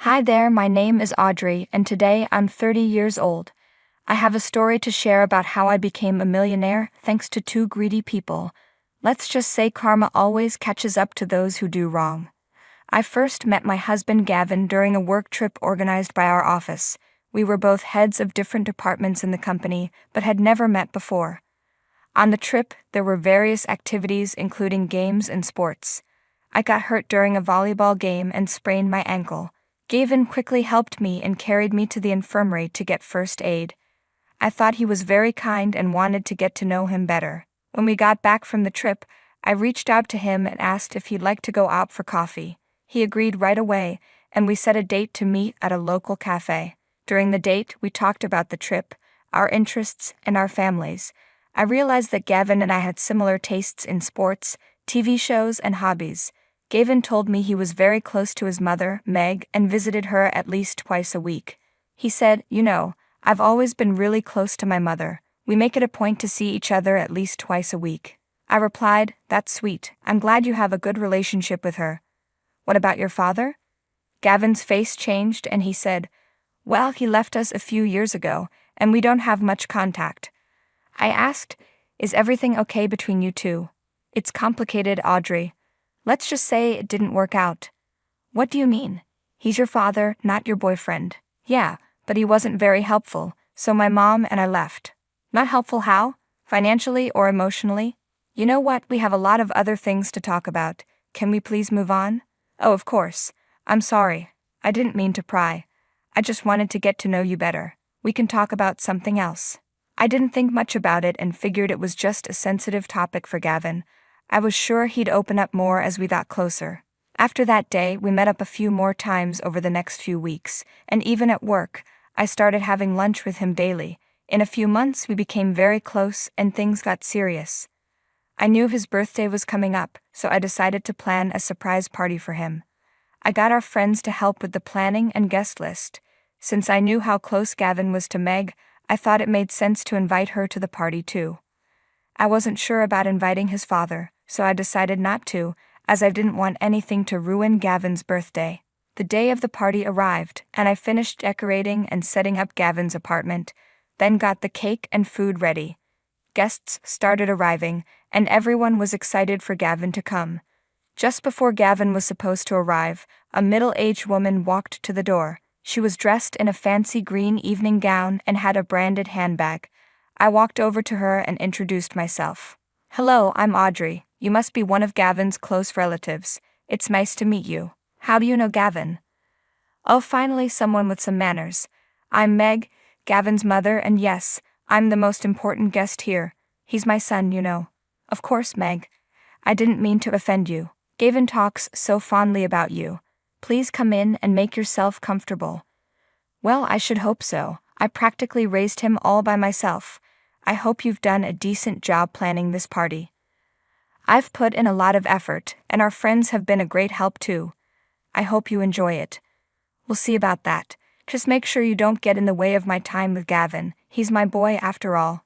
Hi there, my name is Audrey, and today I'm 30 years old. I have a story to share about how I became a millionaire thanks to two greedy people. Let's just say karma always catches up to those who do wrong. I first met my husband Gavin during a work trip organized by our office. We were both heads of different departments in the company, but had never met before. On the trip, there were various activities including games and sports. I got hurt during a volleyball game and sprained my ankle. Gavin quickly helped me and carried me to the infirmary to get first aid. I thought he was very kind and wanted to get to know him better. When we got back from the trip, I reached out to him and asked if he'd like to go out for coffee. He agreed right away, and we set a date to meet at a local cafe. During the date, we talked about the trip, our interests, and our families. I realized that Gavin and I had similar tastes in sports, TV shows, and hobbies. Gavin told me he was very close to his mother, Meg, and visited her at least twice a week. He said, I've always been really close to my mother. We make it a point to see each other at least twice a week. I replied, that's sweet. I'm glad you have a good relationship with her. What about your father? Gavin's face changed and he said, well, he left us a few years ago, and we don't have much contact. I asked, is everything okay between you two? It's complicated, Audrey. Let's just say it didn't work out. What do you mean? He's your father, not your boyfriend. Yeah, but he wasn't very helpful, so my mom and I left. Not helpful how? Financially or emotionally? You know what, we have a lot of other things to talk about. Can we please move on? Oh, of course. I'm sorry. I didn't mean to pry. I just wanted to get to know you better. We can talk about something else. I didn't think much about it and figured it was just a sensitive topic for Gavin. I was sure he'd open up more as we got closer. After that day, we met up a few more times over the next few weeks, and even at work, I started having lunch with him daily. In a few months, we became very close and things got serious. I knew his birthday was coming up, so I decided to plan a surprise party for him. I got our friends to help with the planning and guest list. Since I knew how close Gavin was to Meg, I thought it made sense to invite her to the party too. I wasn't sure about inviting his father, so I decided not to, as I didn't want anything to ruin Gavin's birthday. The day of the party arrived, and I finished decorating and setting up Gavin's apartment, then got the cake and food ready. Guests started arriving, and everyone was excited for Gavin to come. Just before Gavin was supposed to arrive, a middle-aged woman walked to the door. She was dressed in a fancy green evening gown and had a branded handbag. I walked over to her and introduced myself. Hello, I'm Audrey. You must be one of Gavin's close relatives. It's nice to meet you. How do you know Gavin? Oh, finally someone with some manners. I'm Meg, Gavin's mother, and yes, I'm the most important guest here. He's my son, Of course, Meg. I didn't mean to offend you. Gavin talks so fondly about you. Please come in and make yourself comfortable. Well, I should hope so. I practically raised him all by myself. I hope you've done a decent job planning this party. I've put in a lot of effort, and our friends have been a great help too. I hope you enjoy it. We'll see about that. Just make sure you don't get in the way of my time with Gavin. He's my boy after all.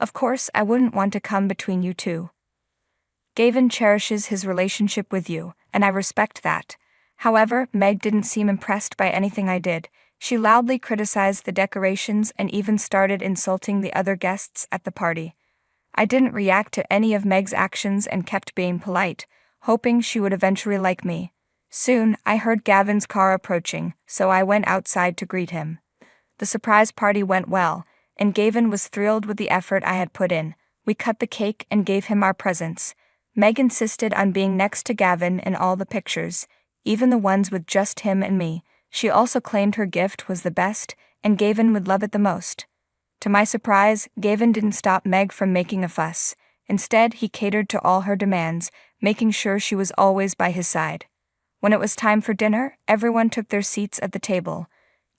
Of course, I wouldn't want to come between you two. Gavin cherishes his relationship with you, and I respect that. However, Meg didn't seem impressed by anything I did. She loudly criticized the decorations and even started insulting the other guests at the party. I didn't react to any of Meg's actions and kept being polite, hoping she would eventually like me. Soon, I heard Gavin's car approaching, so I went outside to greet him. The surprise party went well, and Gavin was thrilled with the effort I had put in. We cut the cake and gave him our presents. Meg insisted on being next to Gavin in all the pictures, even the ones with just him and me. She also claimed her gift was the best, and Gavin would love it the most. To my surprise, Gavin didn't stop Meg from making a fuss. Instead, he catered to all her demands, making sure she was always by his side. When it was time for dinner, everyone took their seats at the table.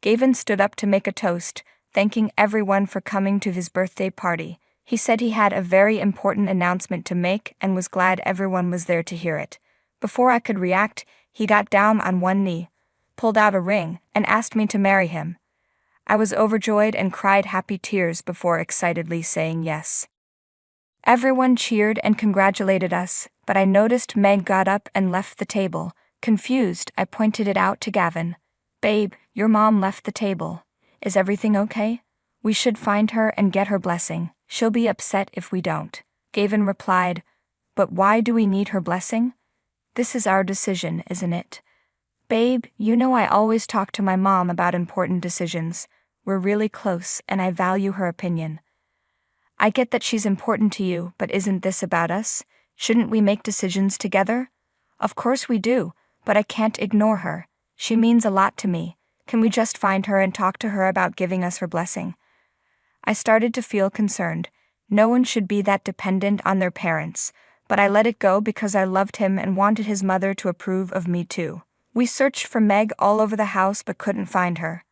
Gavin stood up to make a toast, thanking everyone for coming to his birthday party. He said he had a very important announcement to make and was glad everyone was there to hear it. Before I could react, he got down on one knee, pulled out a ring, and asked me to marry him. I was overjoyed and cried happy tears before excitedly saying yes. Everyone cheered and congratulated us, but I noticed Meg got up and left the table. Confused, I pointed it out to Gavin. Babe, your mom left the table. Is everything okay? We should find her and get her blessing. She'll be upset if we don't. Gavin replied, But why do we need her blessing? This is our decision, isn't it? Babe, you know I always talk to my mom about important decisions. We're really close and I value her opinion. I get that she's important to you, but isn't this about us? Shouldn't we make decisions together? Of course we do, but I can't ignore her. She means a lot to me. Can we just find her and talk to her about giving us her blessing? I started to feel concerned. No one should be that dependent on their parents, but I let it go because I loved him and wanted his mother to approve of me too. We searched for Meg all over the house but couldn't find her.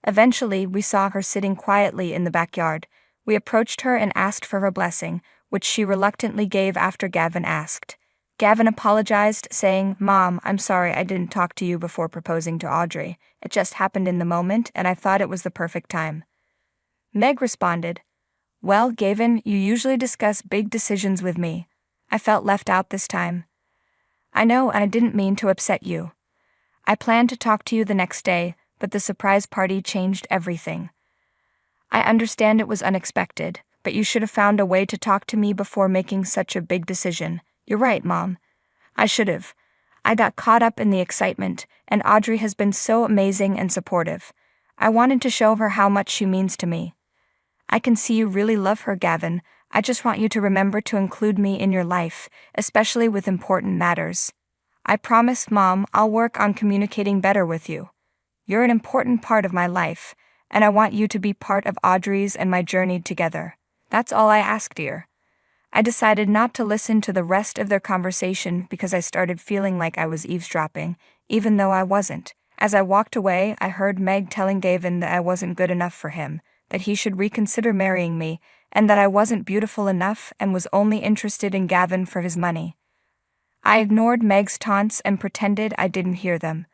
Eventually, we saw her sitting quietly in the backyard. We approached her and asked for her blessing, which she reluctantly gave after Gavin asked. Gavin apologized, saying, Mom, I'm sorry I didn't talk to you before proposing to Audrey. It just happened in the moment and I thought it was the perfect time. Meg responded, Well, Gavin, you usually discuss big decisions with me. I felt left out this time. I know, and I didn't mean to upset you. I planned to talk to you the next day, but the surprise party changed everything. I understand it was unexpected, but you should have found a way to talk to me before making such a big decision. You're right, Mom. I should have. I got caught up in the excitement, and Audrey has been so amazing and supportive. I wanted to show her how much she means to me. I can see you really love her, Gavin. I just want you to remember to include me in your life, especially with important matters. I promise, Mom, I'll work on communicating better with you. You're an important part of my life, and I want you to be part of Audrey's and my journey together. That's all I ask, dear. I decided not to listen to the rest of their conversation because I started feeling like I was eavesdropping, even though I wasn't. As I walked away, I heard Meg telling Gavin that I wasn't good enough for him, that he should reconsider marrying me, and that I wasn't beautiful enough and was only interested in Gavin for his money. I ignored Meg's taunts and pretended I didn't hear them.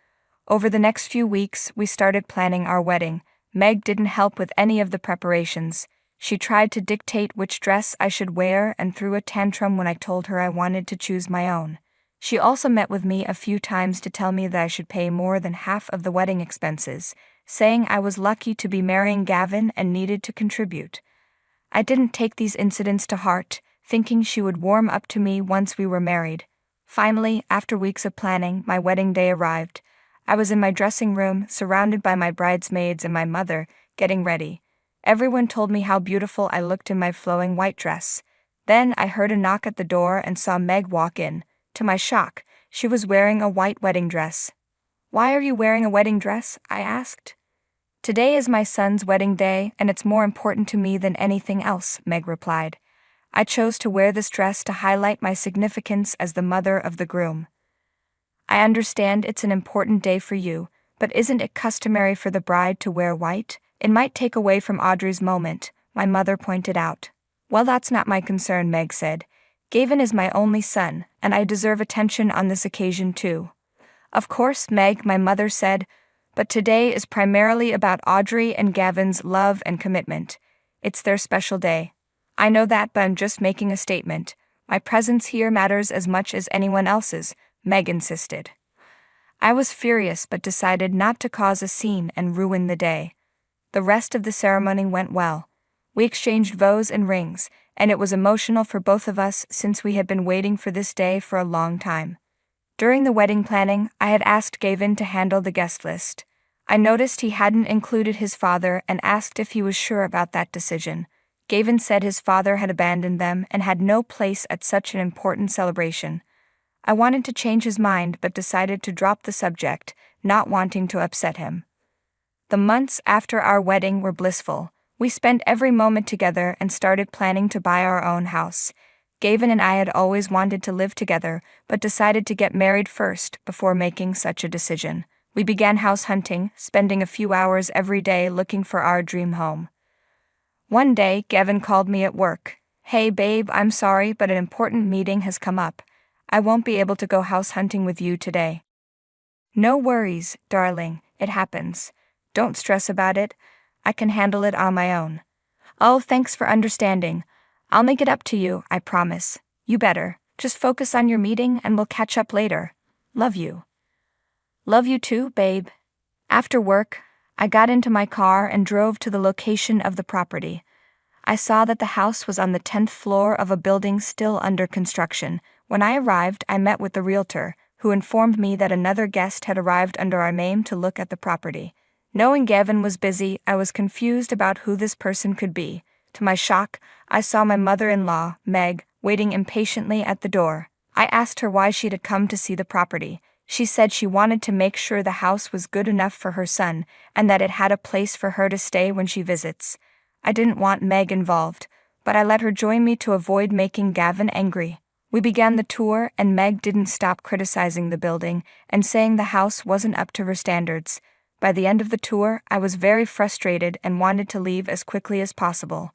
Over the next few weeks, we started planning our wedding. Meg didn't help with any of the preparations. She tried to dictate which dress I should wear and threw a tantrum when I told her I wanted to choose my own. She also met with me a few times to tell me that I should pay more than half of the wedding expenses, saying I was lucky to be marrying Gavin and needed to contribute. I didn't take these incidents to heart, thinking she would warm up to me once we were married. Finally, after weeks of planning, my wedding day arrived. I was in my dressing room, surrounded by my bridesmaids and my mother, getting ready. Everyone told me how beautiful I looked in my flowing white dress. Then I heard a knock at the door and saw Meg walk in. To my shock, she was wearing a white wedding dress. Why are you wearing a wedding dress? I asked. Today is my son's wedding day, and it's more important to me than anything else, Meg replied. I chose to wear this dress to highlight my significance as the mother of the groom. I understand it's an important day for you, but isn't it customary for the bride to wear white? It might take away from Audrey's moment, my mother pointed out. Well, that's not my concern, Meg said. Gavin is my only son, and I deserve attention on this occasion too. Of course, Meg, my mother said, but today is primarily about Audrey and Gavin's love and commitment. It's their special day. I know that, but I'm just making a statement. My presence here matters as much as anyone else's, Meg insisted. I was furious but decided not to cause a scene and ruin the day. The rest of the ceremony went well. We exchanged vows and rings, and it was emotional for both of us since we had been waiting for this day for a long time. During the wedding planning, I had asked Gavin to handle the guest list. I noticed he hadn't included his father and asked if he was sure about that decision. Gavin said his father had abandoned them and had no place at such an important celebration. I wanted to change his mind but decided to drop the subject, not wanting to upset him. The months after our wedding were blissful. We spent every moment together and started planning to buy our own house. Gavin and I had always wanted to live together, but decided to get married first before making such a decision. We began house hunting, spending a few hours every day looking for our dream home. One day, Gavin called me at work. Hey babe, I'm sorry, but an important meeting has come up. I won't be able to go house hunting with you today. No worries, darling, it happens. Don't stress about it. I can handle it on my own. Oh, thanks for understanding. I'll make it up to you, I promise. You better. Just focus on your meeting and we'll catch up later. Love you. Love you too, babe. After work, I got into my car and drove to the location of the property. I saw that the house was on the 10th floor of a building still under construction. When I arrived, I met with the realtor, who informed me that another guest had arrived under our name to look at the property. Knowing Gavin was busy, I was confused about who this person could be. To my shock, I saw my mother-in-law, Meg, waiting impatiently at the door. I asked her why she had come to see the property. She said she wanted to make sure the house was good enough for her son, and that it had a place for her to stay when she visits. I didn't want Meg involved, but I let her join me to avoid making Gavin angry. We began the tour, and Meg didn't stop criticizing the building and saying the house wasn't up to her standards. By the end of the tour, I was very frustrated and wanted to leave as quickly as possible.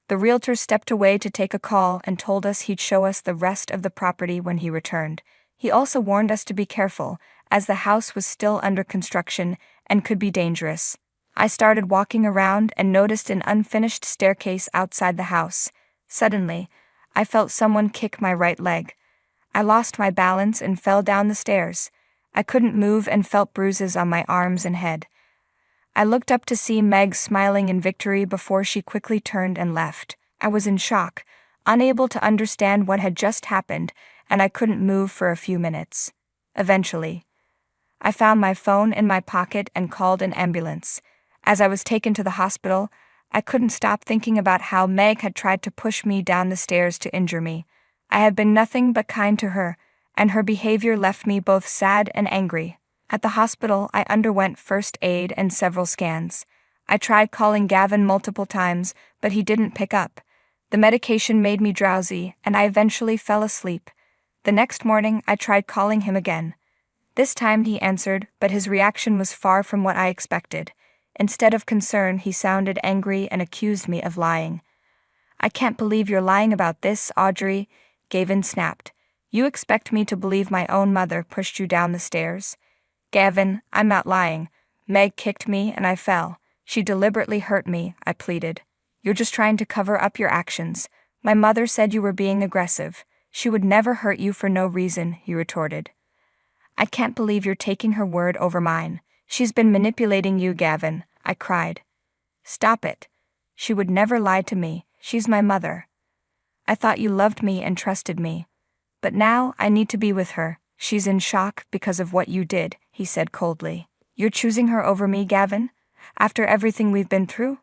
The realtor stepped away to take a call and told us he'd show us the rest of the property when he returned. He also warned us to be careful, as the house was still under construction and could be dangerous. I started walking around and noticed an unfinished staircase outside the house. Suddenly, I felt someone kick my right leg. I lost my balance and fell down the stairs. I couldn't move and felt bruises on my arms and head. I looked up to see Meg smiling in victory before she quickly turned and left. I was in shock, unable to understand what had just happened, and I couldn't move for a few minutes. Eventually, I found my phone in my pocket and called an ambulance. As I was taken to the hospital, I couldn't stop thinking about how Meg had tried to push me down the stairs to injure me. I had been nothing but kind to her, and her behavior left me both sad and angry. At the hospital, I underwent first aid and several scans. I tried calling Gavin multiple times, but he didn't pick up. The medication made me drowsy, and I eventually fell asleep. The next morning, I tried calling him again. This time he answered, but his reaction was far from what I expected. Instead of concern, he sounded angry and accused me of lying. "I can't believe you're lying about this, Audrey," Gavin snapped. "You expect me to believe my own mother pushed you down the stairs?" "Gavin, I'm not lying. Meg kicked me and I fell. She deliberately hurt me," I pleaded. "You're just trying to cover up your actions. My mother said you were being aggressive. She would never hurt you for no reason," he retorted. "I can't believe you're taking her word over mine. She's been manipulating you, Gavin," I cried. "Stop it. She would never lie to me. She's my mother. I thought you loved me and trusted me. But now I need to be with her. She's in shock because of what you did," he said coldly. "You're choosing her over me, Gavin? After everything we've been through?"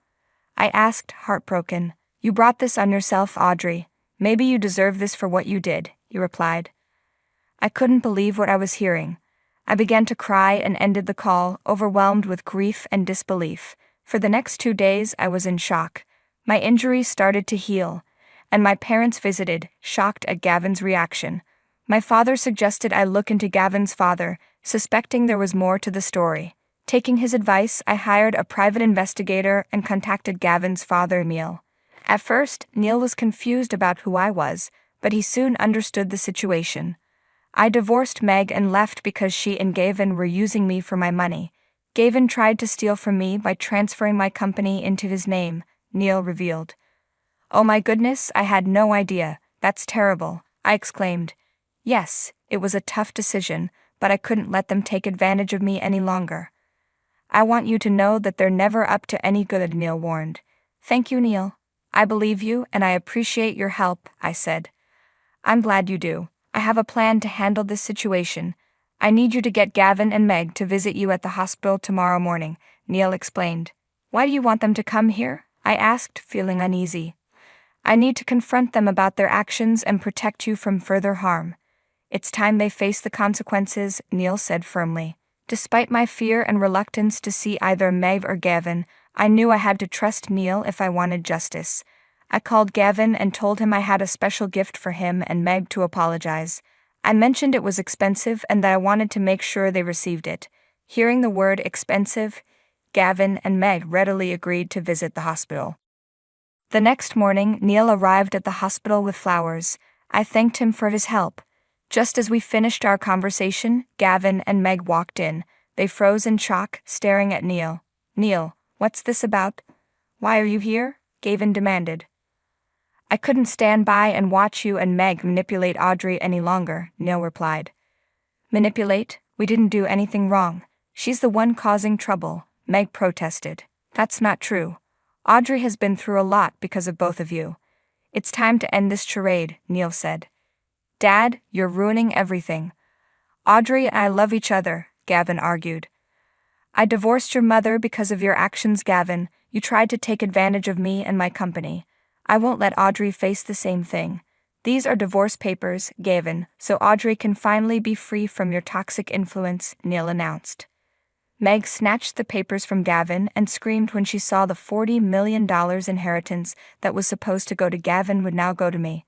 I asked, heartbroken. "You brought this on yourself, Audrey. Maybe you deserve this for what you did," he replied. I couldn't believe what I was hearing. I began to cry and ended the call, overwhelmed with grief and disbelief. For the next 2 days, I was in shock. My injuries started to heal, and my parents visited, shocked at Gavin's reaction. My father suggested I look into Gavin's father, suspecting there was more to the story. Taking his advice, I hired a private investigator and contacted Gavin's father, Neil. At first, Neil was confused about who I was, but he soon understood the situation. I divorced Meg and left because she and Gavin were using me for my money. Gavin tried to steal from me by transferring my company into his name, Neil revealed. "Oh my goodness, I had no idea. That's terrible," I exclaimed. "Yes, it was a tough decision, but I couldn't let them take advantage of me any longer." "I want you to know that they're never up to any good," Neil warned. "Thank you, Neil. I believe you and I appreciate your help," I said. "I'm glad you do. I have a plan to handle this situation. I need you to get Gavin and Meg to visit you at the hospital tomorrow morning," Neil explained. "Why do you want them to come here?" I asked, feeling uneasy. "I need to confront them about their actions and protect you from further harm. It's time they face the consequences," Neil said firmly. Despite my fear and reluctance to see either Meg or Gavin, I knew I had to trust Neil if I wanted justice. I called Gavin and told him I had a special gift for him and Meg to apologize. I mentioned it was expensive and that I wanted to make sure they received it. Hearing the word expensive, Gavin and Meg readily agreed to visit the hospital. The next morning, Neil arrived at the hospital with flowers. I thanked him for his help. Just as we finished our conversation, Gavin and Meg walked in. They froze in shock, staring at Neil. "Neil, what's this about? Why are you here?" Gavin demanded. "I couldn't stand by and watch you and Meg manipulate Audrey any longer," Neil replied. "Manipulate? We didn't do anything wrong. She's the one causing trouble, Meg protested. That's not true. Audrey has been through a lot because of both of you. It's time to end this charade, Neil said. Dad, you're ruining everything. Audrey and I love each other, Gavin argued. I divorced your mother because of your actions, Gavin. You tried to take advantage of me and my company. I won't let Audrey face the same thing. These are divorce papers, Gavin, so Audrey can finally be free from your toxic influence, Neil announced. Meg snatched the papers from Gavin and screamed when she saw the $40 million inheritance that was supposed to go to Gavin would now go to me.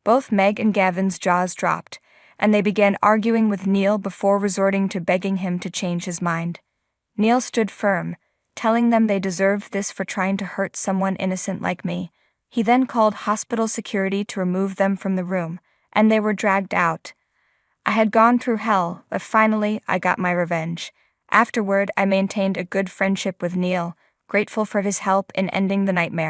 Both Meg and Gavin's jaws dropped, and they began arguing with Neil before resorting to begging him to change his mind. Neil stood firm, telling them they deserved this for trying to hurt someone innocent like me. He then called hospital security to remove them from the room, and they were dragged out. I had gone through hell, but finally I got my revenge. Afterward, I maintained a good friendship with Neil, grateful for his help in ending the nightmare.